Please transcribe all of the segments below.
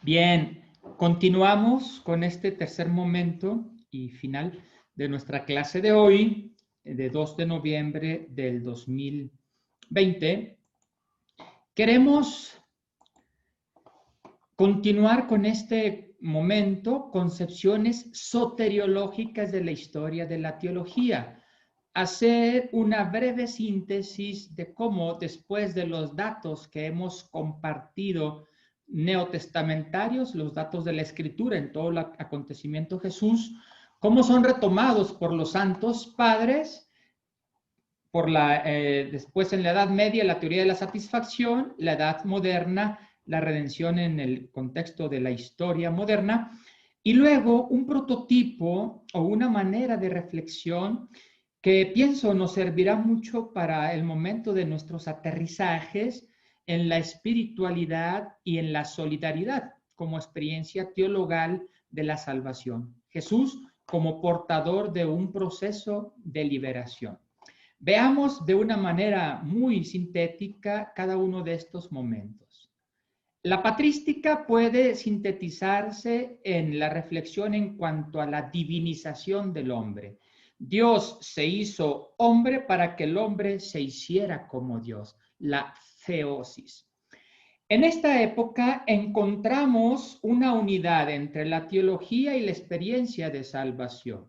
Bien, continuamos con este tercer momento y final de nuestra clase de hoy, de 2 de noviembre del 2020. Queremos continuar con este momento, concepciones soteriológicas de la historia de la teología, hacer una breve síntesis de cómo después de los datos que hemos compartido neotestamentarios, los datos de la Escritura en todo el acontecimiento de Jesús, cómo son retomados por los santos padres, después en la Edad Media la teoría de la satisfacción, la Edad Moderna, la redención en el contexto de la historia moderna, y luego un prototipo o una manera de reflexión que pienso nos servirá mucho para el momento de nuestros aterrizajes en la espiritualidad y en la solidaridad como experiencia teologal de la salvación. Jesús como portador de un proceso de liberación. Veamos de una manera muy sintética cada uno de estos momentos. La patrística puede sintetizarse en la reflexión en cuanto a la divinización del hombre. Dios se hizo hombre para que el hombre se hiciera como Dios, la theosis. En esta época encontramos una unidad entre la teología y la experiencia de salvación.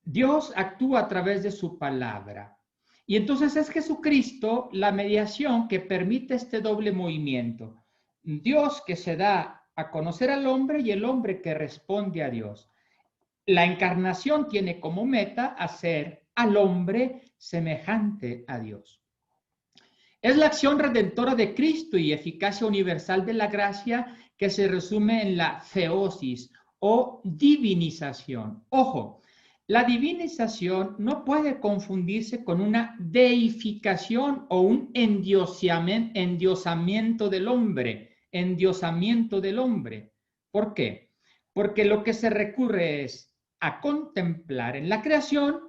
Dios actúa a través de su palabra. Y entonces es Jesucristo la mediación que permite este doble movimiento. Dios que se da a conocer al hombre y el hombre que responde a Dios. La encarnación tiene como meta hacer al hombre semejante a Dios. Es la acción redentora de Cristo y eficacia universal de la gracia que se resume en la theosis o divinización. Ojo, la divinización no puede confundirse con una deificación o un endiosamiento del hombre. Endiosamiento del hombre. ¿Por qué? Porque lo que se recurre es a contemplar en la creación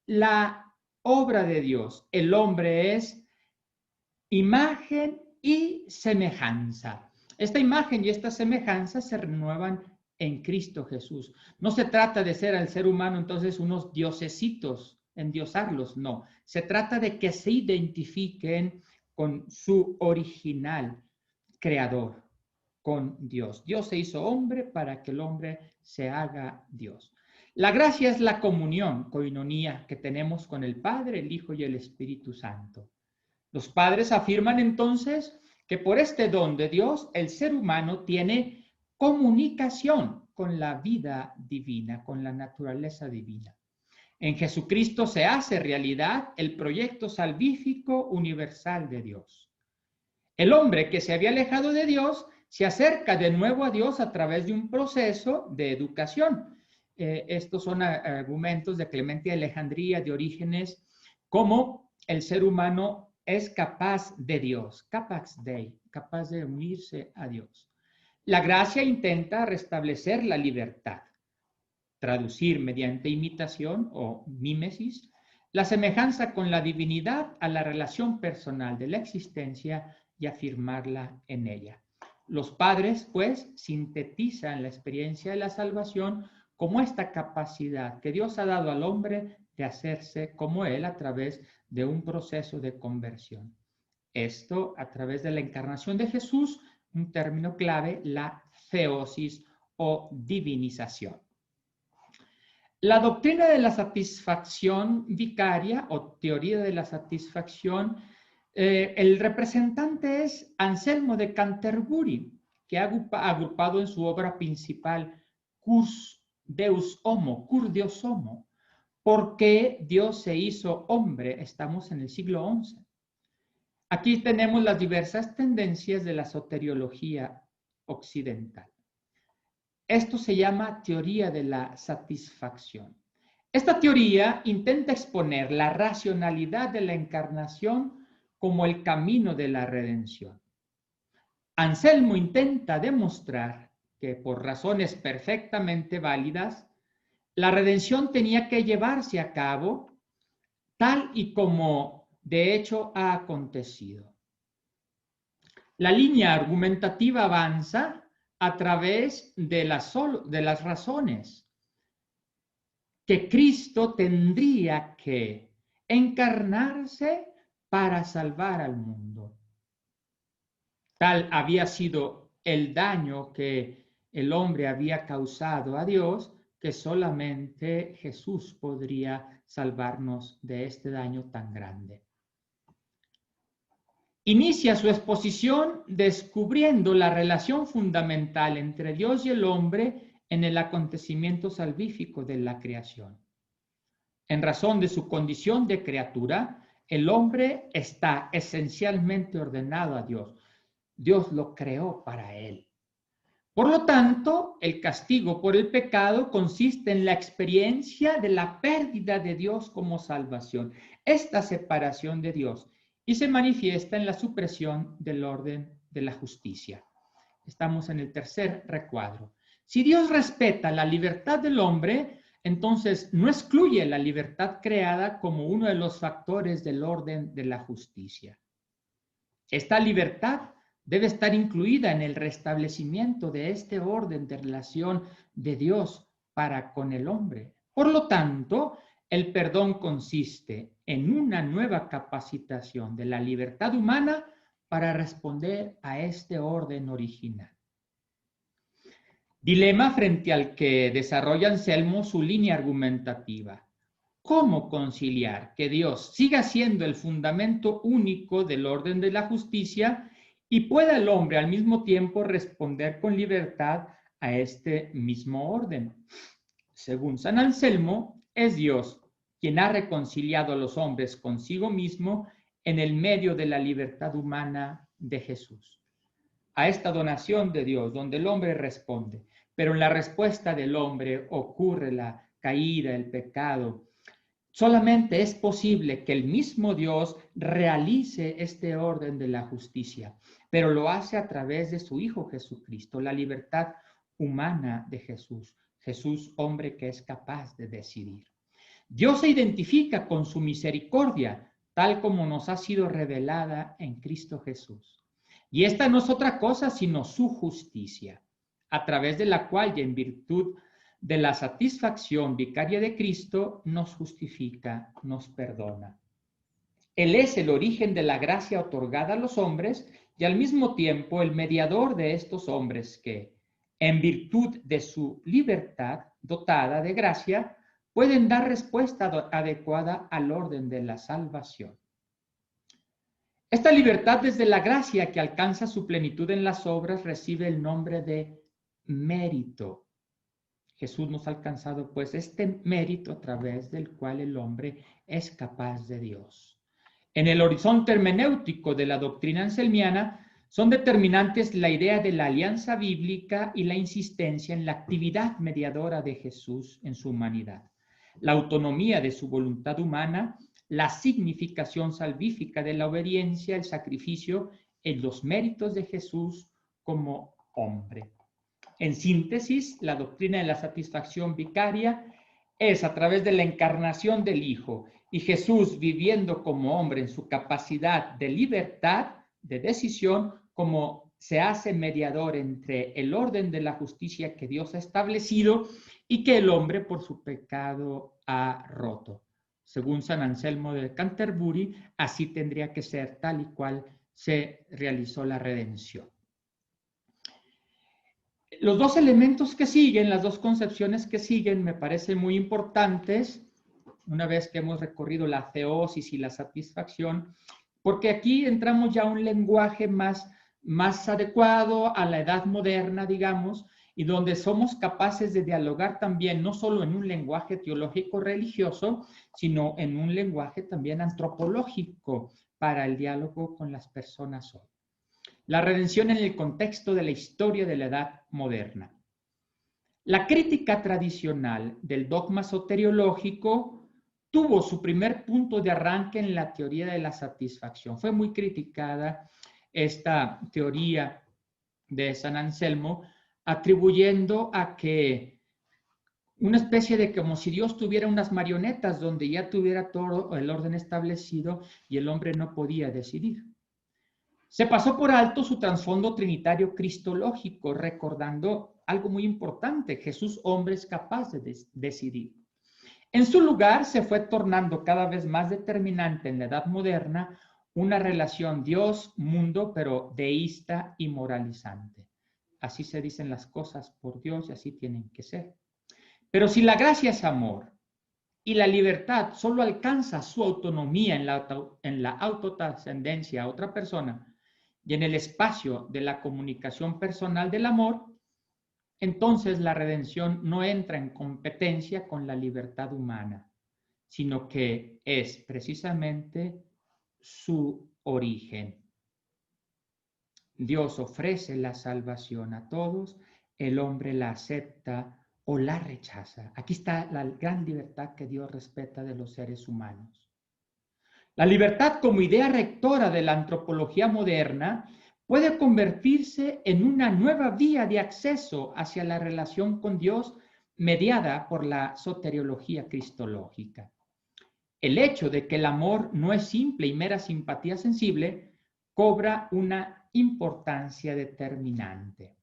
la obra de Dios. El hombre es imagen y semejanza. Esta imagen y esta semejanza se renuevan en Cristo Jesús. No se trata de ser al ser humano entonces unos diosesitos, endiosarlos, no. Se trata de que se identifiquen con su original creador, con Dios. Dios se hizo hombre para que el hombre se haga Dios. La gracia es la comunión, coinonía, que tenemos con el Padre, el Hijo y el Espíritu Santo. Los padres afirman entonces que por este don de Dios el ser humano tiene comunicación con la vida divina, con la naturaleza divina. En Jesucristo se hace realidad el proyecto salvífico universal de Dios. El hombre que se había alejado de Dios se acerca de nuevo a Dios a través de un proceso de educación. Estos son argumentos de Clemente de Alejandría, de Orígenes, cómo el ser humano es capaz de Dios, capaz de unirse a Dios. La gracia intenta restablecer la libertad, traducir mediante imitación o mímesis la semejanza con la divinidad a la relación personal de la existencia y afirmarla en ella. Los padres, pues, sintetizan la experiencia de la salvación como esta capacidad que Dios ha dado al hombre de hacerse como Él a través de un proceso de conversión. Esto a través de la encarnación de Jesús, un término clave, la theosis o divinización. La doctrina de la satisfacción vicaria o teoría de la satisfacción, el representante es Anselmo de Canterbury, que ha agrupado en su obra principal Cur Deus Homo, ¿por qué Dios se hizo hombre? Estamos en el siglo XI. Aquí tenemos las diversas tendencias de la soteriología occidental. Esto se llama teoría de la satisfacción. Esta teoría intenta exponer la racionalidad de la encarnación como el camino de la redención. Anselmo intenta demostrar que por razones perfectamente válidas, la redención tenía que llevarse a cabo tal y como de hecho ha acontecido. La línea argumentativa avanza a través de las razones que Cristo tendría que encarnarse para salvar al mundo. Tal había sido el daño que el hombre había causado a Dios, que solamente Jesús podría salvarnos de este daño tan grande. Inicia su exposición descubriendo la relación fundamental entre Dios y el hombre en el acontecimiento salvífico de la creación. En razón de su condición de criatura, el hombre está esencialmente ordenado a Dios. Dios lo creó para él. Por lo tanto, el castigo por el pecado consiste en la experiencia de la pérdida de Dios como salvación, esta separación de Dios, y se manifiesta en la supresión del orden de la justicia. Estamos en el tercer recuadro. Si Dios respeta la libertad del hombre, entonces no excluye la libertad creada como uno de los factores del orden de la justicia. Esta libertad debe estar incluida en el restablecimiento de este orden de relación de Dios para con el hombre. Por lo tanto, el perdón consiste en una nueva capacitación de la libertad humana para responder a este orden original. Dilema frente al que desarrolla Anselmo su línea argumentativa. ¿Cómo conciliar que Dios siga siendo el fundamento único del orden de la justicia y pueda el hombre al mismo tiempo responder con libertad a este mismo orden? Según San Anselmo, es Dios quien ha reconciliado a los hombres consigo mismo en el medio de la libertad humana de Jesús. A esta donación de Dios, donde el hombre responde, pero en la respuesta del hombre ocurre la caída, el pecado. Solamente es posible que el mismo Dios realice este orden de la justicia, pero lo hace a través de su Hijo Jesucristo, la libertad humana de Jesús. Jesús, hombre que es capaz de decidir. Dios se identifica con su misericordia, tal como nos ha sido revelada en Cristo Jesús. Y esta no es otra cosa sino su justicia, a través de la cual y en virtud de la satisfacción vicaria de Cristo nos justifica, nos perdona. Él es el origen de la gracia otorgada a los hombres y al mismo tiempo el mediador de estos hombres que, en virtud de su libertad dotada de gracia, pueden dar respuesta adecuada al orden de la salvación. Esta libertad desde la gracia que alcanza su plenitud en las obras recibe el nombre de mérito. Jesús nos ha alcanzado pues este mérito a través del cual el hombre es capaz de Dios. En el horizonte hermenéutico de la doctrina anselmiana son determinantes la idea de la alianza bíblica y la insistencia en la actividad mediadora de Jesús en su humanidad, la autonomía de su voluntad humana, la significación salvífica de la obediencia, el sacrificio en los méritos de Jesús como hombre. En síntesis, la doctrina de la satisfacción vicaria es a través de la encarnación del Hijo y Jesús viviendo como hombre en su capacidad de libertad, de decisión, como se hace mediador entre el orden de la justicia que Dios ha establecido y que el hombre por su pecado ha roto. Según San Anselmo de Canterbury, así tendría que ser tal y cual se realizó la redención. Los dos elementos que siguen, las dos concepciones que siguen, me parecen muy importantes, una vez que hemos recorrido la theosis y la satisfacción, porque aquí entramos ya a un lenguaje más adecuado a la edad moderna, digamos, y donde somos capaces de dialogar también, no solo en un lenguaje teológico religioso, sino en un lenguaje también antropológico para el diálogo con las personas hoy. La redención en el contexto de la historia de la edad moderna. La crítica tradicional del dogma soteriológico tuvo su primer punto de arranque en la teoría de la satisfacción. Fue muy criticada esta teoría de San Anselmo, atribuyendo a que una especie de como si Dios tuviera unas marionetas donde ya tuviera todo el orden establecido y el hombre no podía decidir. Se pasó por alto su trasfondo trinitario cristológico, recordando algo muy importante: Jesús, hombre, es capaz de decidir. En su lugar, se fue tornando cada vez más determinante en la edad moderna una relación Dios-mundo, pero deísta y moralizante. Así se dicen las cosas por Dios y así tienen que ser. Pero si la gracia es amor y la libertad solo alcanza su autonomía en la autotrascendencia a otra persona y en el espacio de la comunicación personal del amor, entonces la redención no entra en competencia con la libertad humana, sino que es precisamente su origen. Dios ofrece la salvación a todos, el hombre la acepta o la rechaza. Aquí está la gran libertad que Dios respeta de los seres humanos. La libertad como idea rectora de la antropología moderna puede convertirse en una nueva vía de acceso hacia la relación con Dios mediada por la soteriología cristológica. El hecho de que el amor no es simple y mera simpatía sensible cobra una importancia determinante.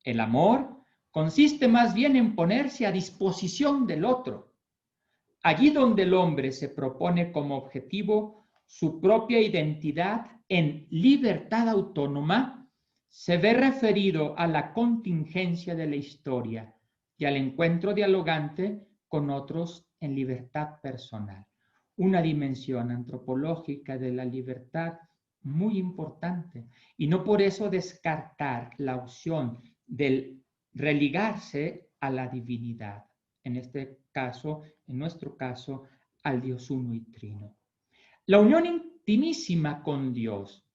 El amor consiste más bien en ponerse a disposición del otro. Allí donde el hombre se propone como objetivo su propia identidad en libertad autónoma, se ve referido a la contingencia de la historia y al encuentro dialogante con otros en libertad personal. Una dimensión antropológica de la libertad muy importante, y no por eso descartar la opción del religarse a la divinidad, en este caso, en nuestro caso, al Dios uno y trino. La unión intimísima con Dios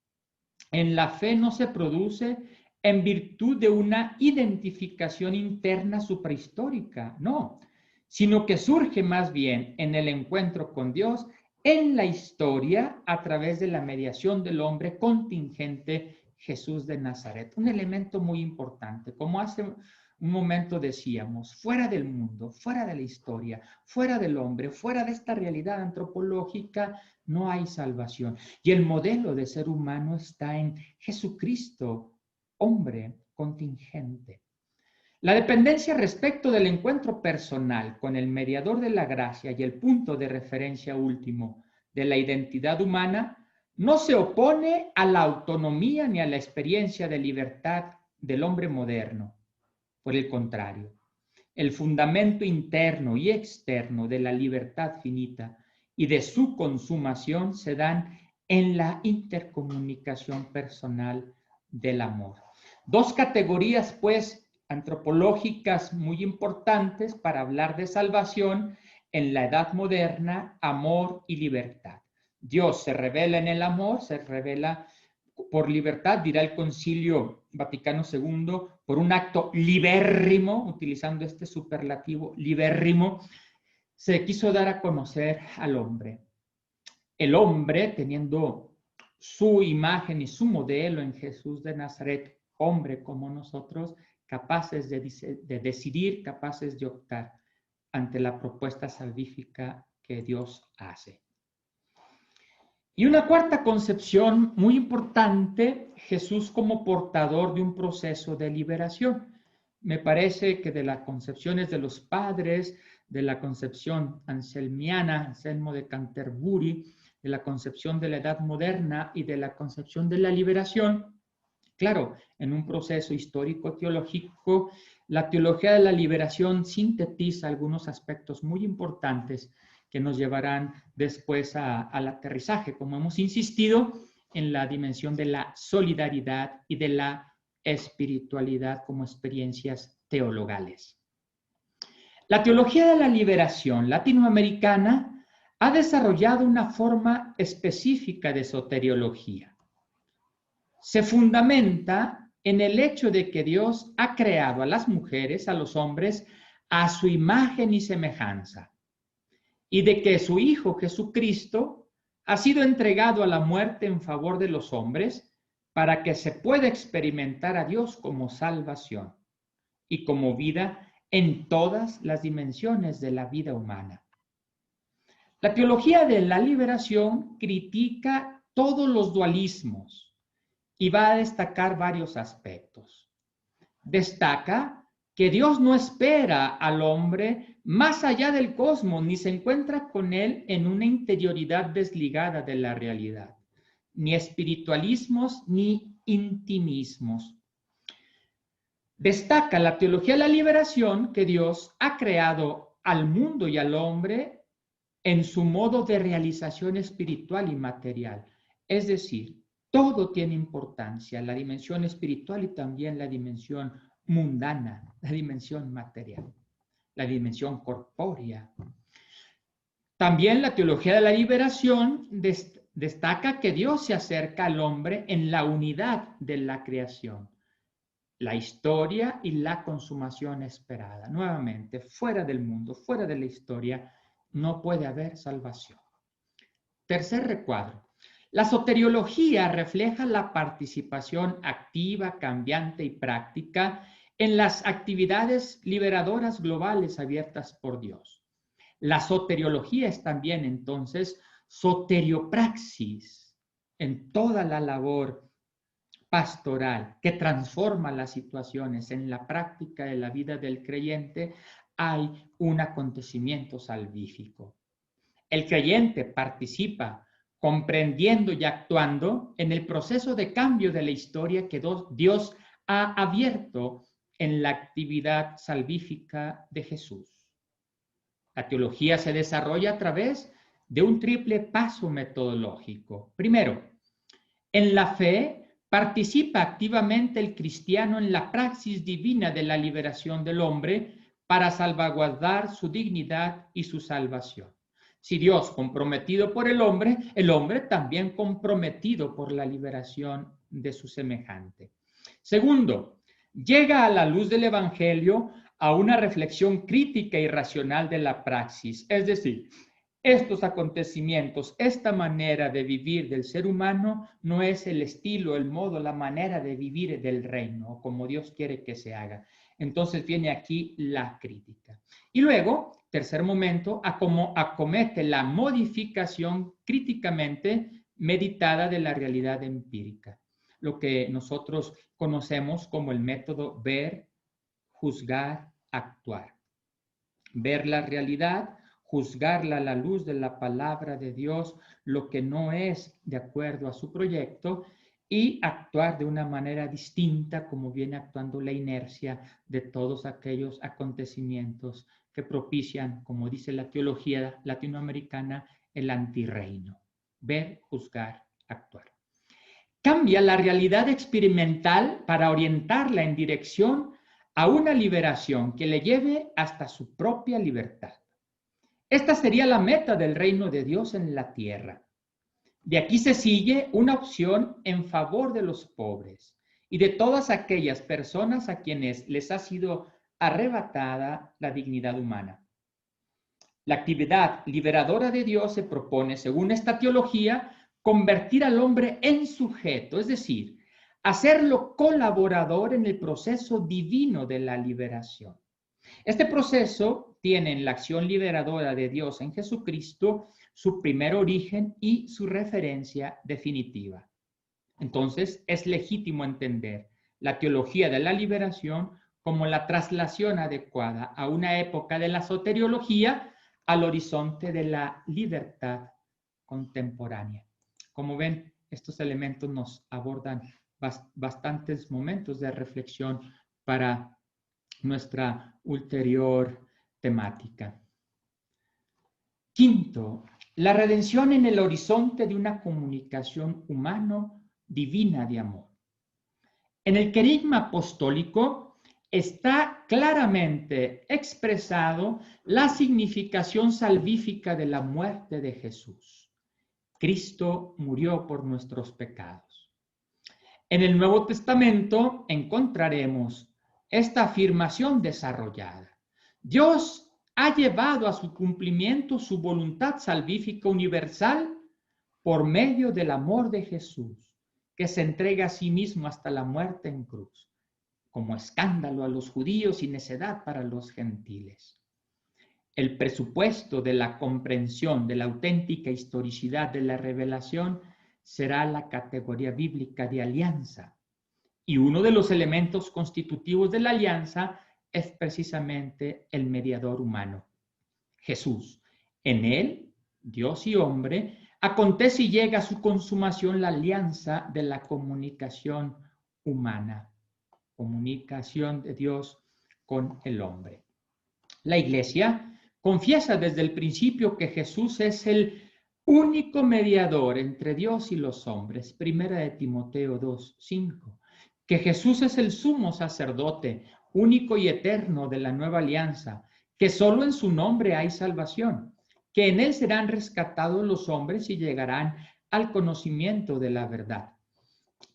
en la fe no se produce en virtud de una identificación interna suprahistórica, no, sino que surge más bien en el encuentro con Dios en la historia a través de la mediación del hombre contingente Jesús de Nazaret. Un elemento muy importante, como hace un momento decíamos, fuera del mundo, fuera de la historia, fuera del hombre, fuera de esta realidad antropológica, no hay salvación. Y el modelo de ser humano está en Jesucristo, hombre contingente. La dependencia respecto del encuentro personal con el mediador de la gracia y el punto de referencia último de la identidad humana no se opone a la autonomía ni a la experiencia de libertad del hombre moderno. Por el contrario, el fundamento interno y externo de la libertad finita y de su consumación se dan en la intercomunicación personal del amor. Dos categorías, pues, antropológicas muy importantes para hablar de salvación en la edad moderna: amor y libertad. Dios se revela en el amor, se revela por libertad, dirá el Concilio Vaticano II, por un acto libérrimo, utilizando este superlativo libérrimo, se quiso dar a conocer al hombre. El hombre, teniendo su imagen y su modelo en Jesús de Nazaret, hombre como nosotros, capaces de decidir, capaces de optar ante la propuesta salvífica que Dios hace. Y una cuarta concepción muy importante, Jesús como portador de un proceso de liberación. Me parece que de las concepciones de los padres, de la concepción anselmiana, Anselmo de Canterbury, de la concepción de la edad moderna y de la concepción de la liberación, claro, en un proceso histórico-teológico, la teología de la liberación sintetiza algunos aspectos muy importantes que nos llevarán después al aterrizaje, como hemos insistido, en la dimensión de la solidaridad y de la espiritualidad como experiencias teologales. La teología de la liberación latinoamericana ha desarrollado una forma específica de soteriología. Se fundamenta en el hecho de que Dios ha creado a las mujeres, a los hombres, a su imagen y semejanza, y de que su Hijo Jesucristo ha sido entregado a la muerte en favor de los hombres para que se pueda experimentar a Dios como salvación y como vida en todas las dimensiones de la vida humana. La teología de la liberación critica todos los dualismos, y va a destacar varios aspectos. Destaca que Dios no espera al hombre más allá del cosmos, ni se encuentra con él en una interioridad desligada de la realidad, ni espiritualismos ni intimismos. Destaca la teología de la liberación que Dios ha creado al mundo y al hombre en su modo de realización espiritual y material. Es decir, todo tiene importancia, la dimensión espiritual y también la dimensión mundana, la dimensión material, la dimensión corpórea. También la teología de la liberación destaca que Dios se acerca al hombre en la unidad de la creación, la historia y la consumación esperada. Nuevamente, fuera del mundo, fuera de la historia, no puede haber salvación. Tercer recuadro. La soteriología refleja la participación activa, cambiante y práctica en las actividades liberadoras globales abiertas por Dios. La soteriología es también entonces soteriopraxis en toda la labor pastoral que transforma las situaciones en la práctica de la vida del creyente. Hay un acontecimiento salvífico. El creyente participa comprendiendo y actuando en el proceso de cambio de la historia que Dios ha abierto en la actividad salvífica de Jesús. La teología se desarrolla a través de un triple paso metodológico. Primero, en la fe participa activamente el cristiano en la praxis divina de la liberación del hombre para salvaguardar su dignidad y su salvación. Si Dios comprometido por el hombre también comprometido por la liberación de su semejante. Segundo, llega a la luz del Evangelio a una reflexión crítica y racional de la praxis, es decir, estos acontecimientos, esta manera de vivir del ser humano no es el estilo, el modo, la manera de vivir del reino, como Dios quiere que se haga. Entonces viene aquí la crítica. Y luego, tercer momento, acomete la modificación críticamente meditada de la realidad empírica, lo que nosotros conocemos como el método ver, juzgar, actuar. Ver la realidad, juzgarla a la luz de la palabra de Dios, lo que no es de acuerdo a su proyecto, y actuar de una manera distinta como viene actuando la inercia de todos aquellos acontecimientos que propician, como dice la teología latinoamericana, el antirreino. Ver, juzgar, actuar. Cambia la realidad experimental para orientarla en dirección a una liberación que le lleve hasta su propia libertad. Esta sería la meta del reino de Dios en la tierra. De aquí se sigue una opción en favor de los pobres y de todas aquellas personas a quienes les ha sido arrebatada la dignidad humana. La actividad liberadora de Dios se propone, según esta teología, convertir al hombre en sujeto, es decir, hacerlo colaborador en el proceso divino de la liberación. Este proceso tiene en la acción liberadora de Dios en Jesucristo su primer origen y su referencia definitiva. Entonces, es legítimo entender la teología de la liberación como la traslación adecuada a una época de la soteriología al horizonte de la libertad contemporánea. Como ven, estos elementos nos abordan bastantes momentos de reflexión para nuestra ulterior temática. Quinto, la redención en el horizonte de una comunicación humano-divina de amor. En el querigma apostólico está claramente expresado la significación salvífica de la muerte de Jesús. Cristo murió por nuestros pecados. En el Nuevo Testamento encontraremos esta afirmación desarrollada. Dios ha llevado a su cumplimiento su voluntad salvífica universal por medio del amor de Jesús, que se entrega a sí mismo hasta la muerte en cruz, como escándalo a los judíos y necedad para los gentiles. El presupuesto de la comprensión de la auténtica historicidad de la revelación será la categoría bíblica de alianza. Y uno de los elementos constitutivos de la alianza es precisamente el mediador humano, Jesús. En él, Dios y hombre, acontece y llega a su consumación la alianza de la comunicación humana, comunicación de Dios con el hombre. La Iglesia confiesa desde el principio que Jesús es el único mediador entre Dios y los hombres. Primera de Timoteo 2:5. Que Jesús es el sumo sacerdote, único y eterno de la nueva alianza, que solo en su nombre hay salvación, que en él serán rescatados los hombres y llegarán al conocimiento de la verdad,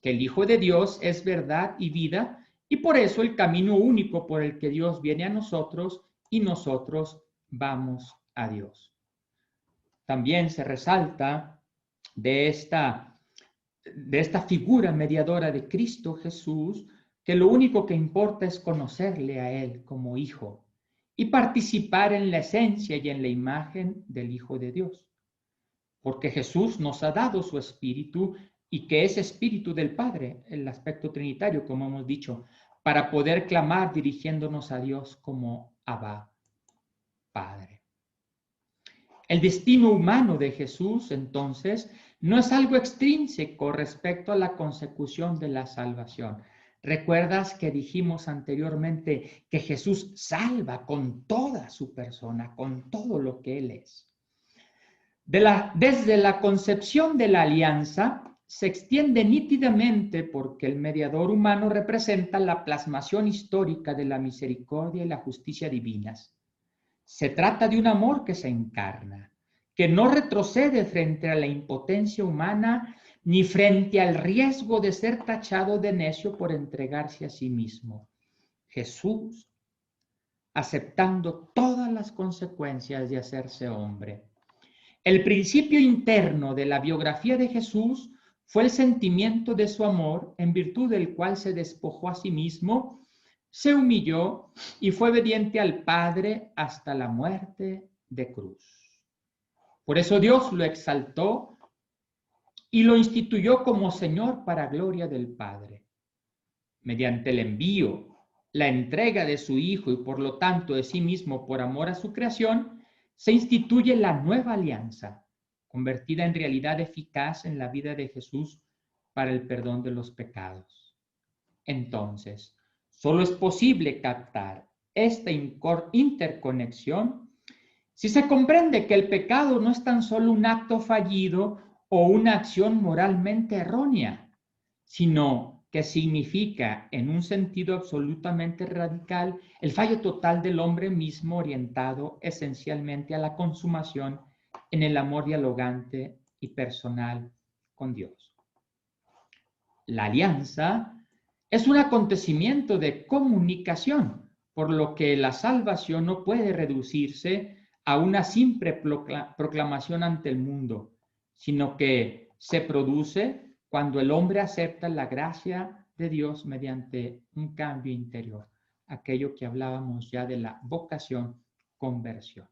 que el Hijo de Dios es verdad y vida, y por eso el camino único por el que Dios viene a nosotros y nosotros vamos a Dios. También se resalta de esta figura mediadora de Cristo Jesús, que lo único que importa es conocerle a Él como Hijo y participar en la esencia y en la imagen del Hijo de Dios. Porque Jesús nos ha dado su Espíritu y que es Espíritu del Padre, el aspecto trinitario, como hemos dicho, para poder clamar dirigiéndonos a Dios como Abba, Padre. El destino humano de Jesús, entonces, no es algo extrínseco respecto a la consecución de la salvación. ¿Recuerdas que dijimos anteriormente que Jesús salva con toda su persona, con todo lo que Él es? Desde la concepción de la alianza se extiende nítidamente porque el mediador humano representa la plasmación histórica de la misericordia y la justicia divinas. Se trata de un amor que se encarna, que no retrocede frente a la impotencia humana ni frente al riesgo de ser tachado de necio por entregarse a sí mismo. Jesús, aceptando todas las consecuencias de hacerse hombre. El principio interno de la biografía de Jesús fue el sentimiento de su amor, en virtud del cual se despojó a sí mismo, se humilló y fue obediente al Padre hasta la muerte de cruz. Por eso Dios lo exaltó y lo instituyó como Señor para gloria del Padre. Mediante el envío, la entrega de su Hijo y por lo tanto de sí mismo por amor a su creación, se instituye la nueva alianza, convertida en realidad eficaz en la vida de Jesús para el perdón de los pecados. Entonces, solo es posible captar esta interconexión si se comprende que el pecado no es tan solo un acto fallido o una acción moralmente errónea, sino que significa, en un sentido absolutamente radical, el fallo total del hombre mismo orientado esencialmente a la consumación en el amor dialogante y personal con Dios. La alianza es un acontecimiento de comunicación, por lo que la salvación no puede reducirse a una simple proclamación ante el mundo, sino que se produce cuando el hombre acepta la gracia de Dios mediante un cambio interior, aquello que hablábamos ya de la vocación, conversión.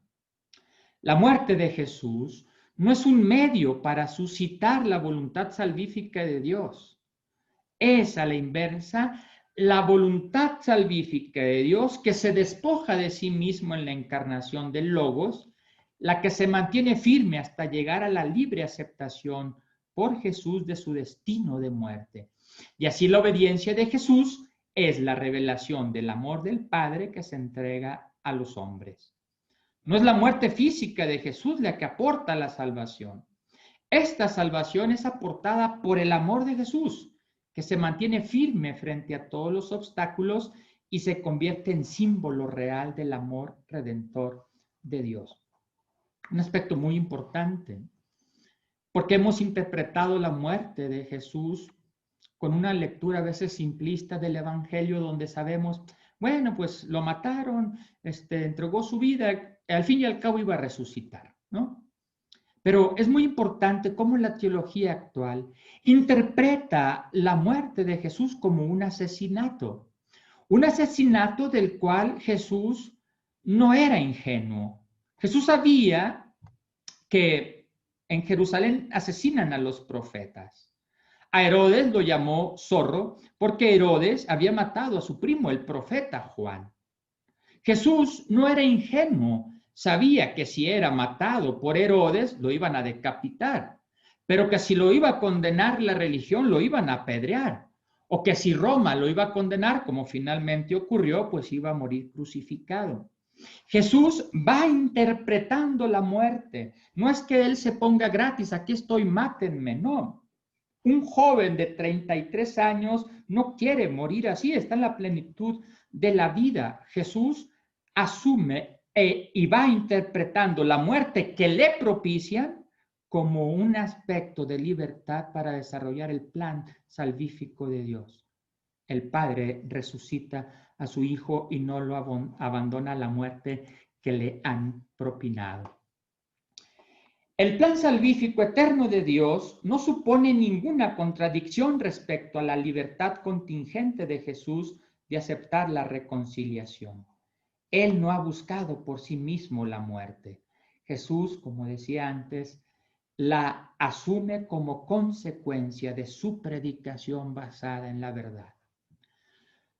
La muerte de Jesús no es un medio para suscitar la voluntad salvífica de Dios. Es a la inversa la voluntad salvífica de Dios que se despoja de sí mismo en la encarnación del Logos, la que se mantiene firme hasta llegar a la libre aceptación por Jesús de su destino de muerte. Y así la obediencia de Jesús es la revelación del amor del Padre que se entrega a los hombres. No es la muerte física de Jesús la que aporta la salvación. Esta salvación es aportada por el amor de Jesús, que se mantiene firme frente a todos los obstáculos y se convierte en símbolo real del amor redentor de Dios. Un aspecto muy importante, porque hemos interpretado la muerte de Jesús con una lectura a veces simplista del Evangelio, donde sabemos, bueno, pues lo mataron, entregó su vida, al fin y al cabo iba a resucitar, ¿no? Pero es muy importante cómo la teología actual interpreta la muerte de Jesús como un asesinato del cual Jesús no era ingenuo. Jesús sabía que En Jerusalén asesinan a los profetas. A Herodes lo llamó zorro porque Herodes había matado a su primo, el profeta Juan. Jesús no era ingenuo, sabía que si era matado por Herodes lo iban a decapitar, pero que si lo iba a condenar la religión lo iban a apedrear, o que si Roma lo iba a condenar, como finalmente ocurrió, pues iba a morir crucificado. Jesús va interpretando la muerte. No es que él se ponga gratis, aquí estoy, mátenme, no. Un joven de 33 años no quiere morir así, está en la plenitud de la vida. Jesús asume y va interpretando la muerte que le propician como un aspecto de libertad para desarrollar el plan salvífico de Dios. El Padre resucita a su Hijo y no lo abandona a la muerte que le han propinado. El plan salvífico eterno de Dios no supone ninguna contradicción respecto a la libertad contingente de Jesús de aceptar la reconciliación. Él no ha buscado por sí mismo la muerte. Jesús, como decía antes, la asume como consecuencia de su predicación basada en la verdad.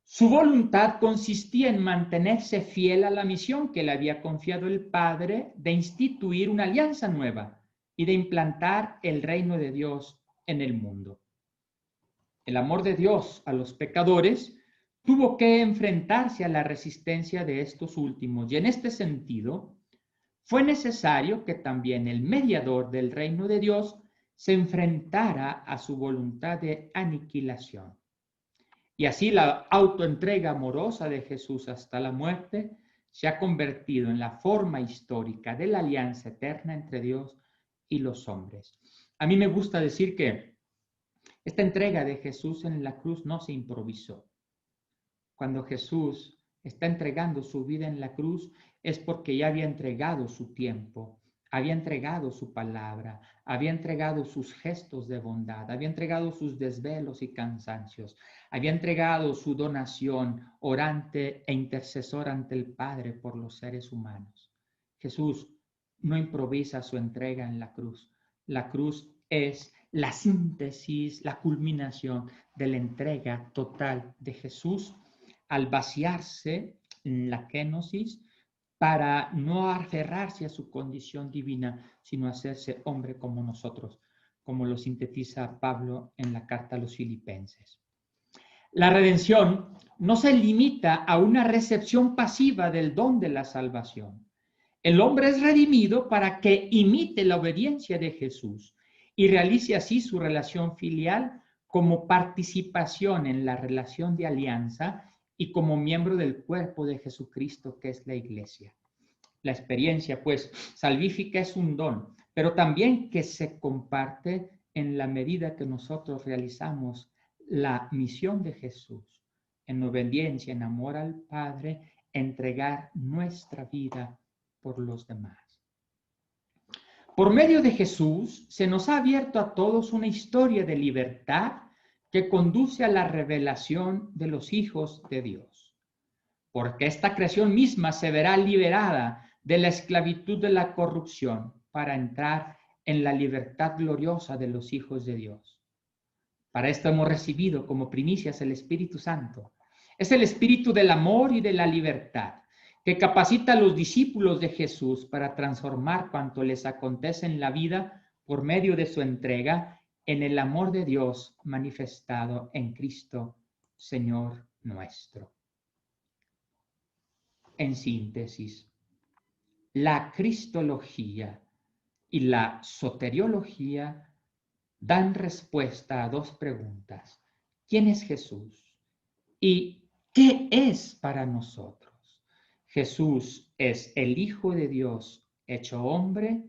Su voluntad consistía en mantenerse fiel a la misión que le había confiado el Padre de instituir una alianza nueva y de implantar el reino de Dios en el mundo. El amor de Dios a los pecadores tuvo que enfrentarse a la resistencia de estos últimos y en este sentido fue necesario que también el mediador del reino de Dios se enfrentara a su voluntad de aniquilación. Y así la autoentrega amorosa de Jesús hasta la muerte se ha convertido en la forma histórica de la alianza eterna entre Dios y los hombres. A mí me gusta decir que esta entrega de Jesús en la cruz no se improvisó. Cuando Jesús está entregando su vida en la cruz es porque ya había entregado su tiempo, había entregado su palabra, había entregado sus gestos de bondad, había entregado sus desvelos y cansancios, había entregado su donación orante e intercesor ante el Padre por los seres humanos. Jesús no improvisa su entrega en la cruz. La cruz es la síntesis, la culminación de la entrega total de Jesús al vaciarse en la kenosis para no aferrarse a su condición divina, sino hacerse hombre como nosotros, como lo sintetiza Pablo en la carta a los Filipenses. La redención no se limita a una recepción pasiva del don de la salvación. El hombre es redimido para que imite la obediencia de Jesús y realice así su relación filial como participación en la relación de alianza y como miembro del cuerpo de Jesucristo, que es la iglesia. La experiencia, pues, salvífica es un don, pero también que se comparte en la medida que nosotros realizamos la misión de Jesús, en obediencia, en amor al Padre, entregar nuestra vida por los demás. Por medio de Jesús se nos ha abierto a todos una historia de libertad que conduce a la revelación de los hijos de Dios. Porque esta creación misma se verá liberada de la esclavitud de la corrupción para entrar en la libertad gloriosa de los hijos de Dios. Para esto hemos recibido como primicias el Espíritu Santo. Es el Espíritu del amor y de la libertad, que capacita a los discípulos de Jesús para transformar cuanto les acontece en la vida por medio de su entrega en el amor de Dios manifestado en Cristo, Señor nuestro. En síntesis, la cristología y la soteriología dan respuesta a dos preguntas. ¿Quién es Jesús? ¿Y qué es para nosotros? Jesús es el Hijo de Dios hecho hombre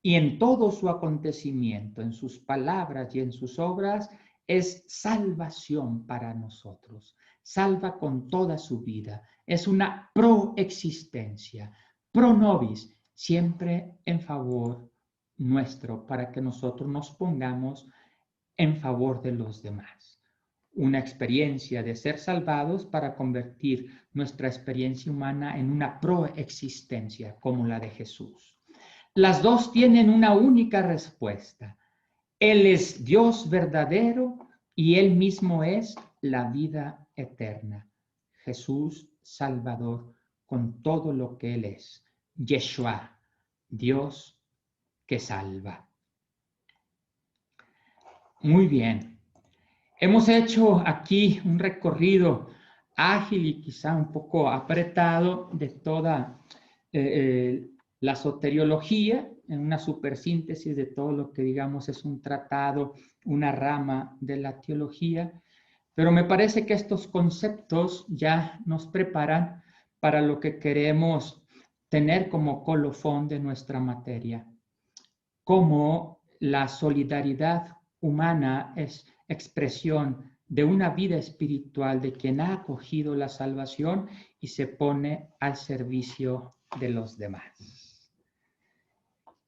y en todo su acontecimiento, en sus palabras y en sus obras, es salvación para nosotros. Salva con toda su vida. Es una proexistencia, pro nobis, siempre en favor nuestro, para que nosotros nos pongamos en favor de los demás. Una experiencia de ser salvados para convertir nuestra experiencia humana en una proexistencia como la de Jesús. Las dos tienen una única respuesta. Él es Dios verdadero y Él mismo es la vida eterna. Jesús Salvador, con todo lo que Él es. Yeshua, Dios que salva. Muy bien. Hemos hecho aquí un recorrido ágil y quizá un poco apretado de toda la soteriología, en una supersíntesis de todo lo que digamos es un tratado, una rama de la teología, pero me parece que estos conceptos ya nos preparan para lo que queremos tener como colofón de nuestra materia, como la solidaridad humana es expresión de una vida espiritual de quien ha acogido la salvación y se pone al servicio de los demás.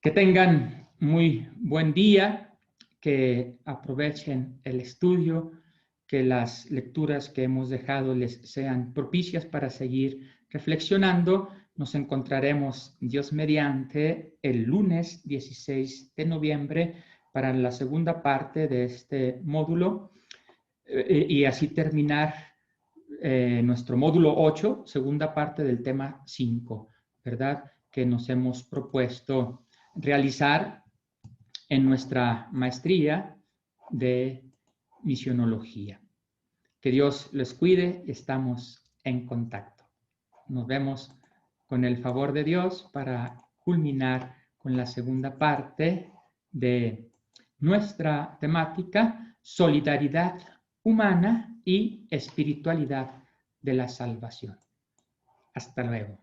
Que tengan muy buen día, que aprovechen el estudio, que las lecturas que hemos dejado les sean propicias para seguir reflexionando. Nos encontraremos, Dios mediante, el lunes 16 de noviembre para la segunda parte de este módulo y así terminar nuestro módulo 8, segunda parte del tema 5, ¿verdad? Que nos hemos propuesto realizar en nuestra maestría de misionología. Que Dios les cuide, estamos en contacto. Nos vemos con el favor de Dios para culminar con la segunda parte de nuestra temática, solidaridad humana y espiritualidad de la salvación. Hasta luego.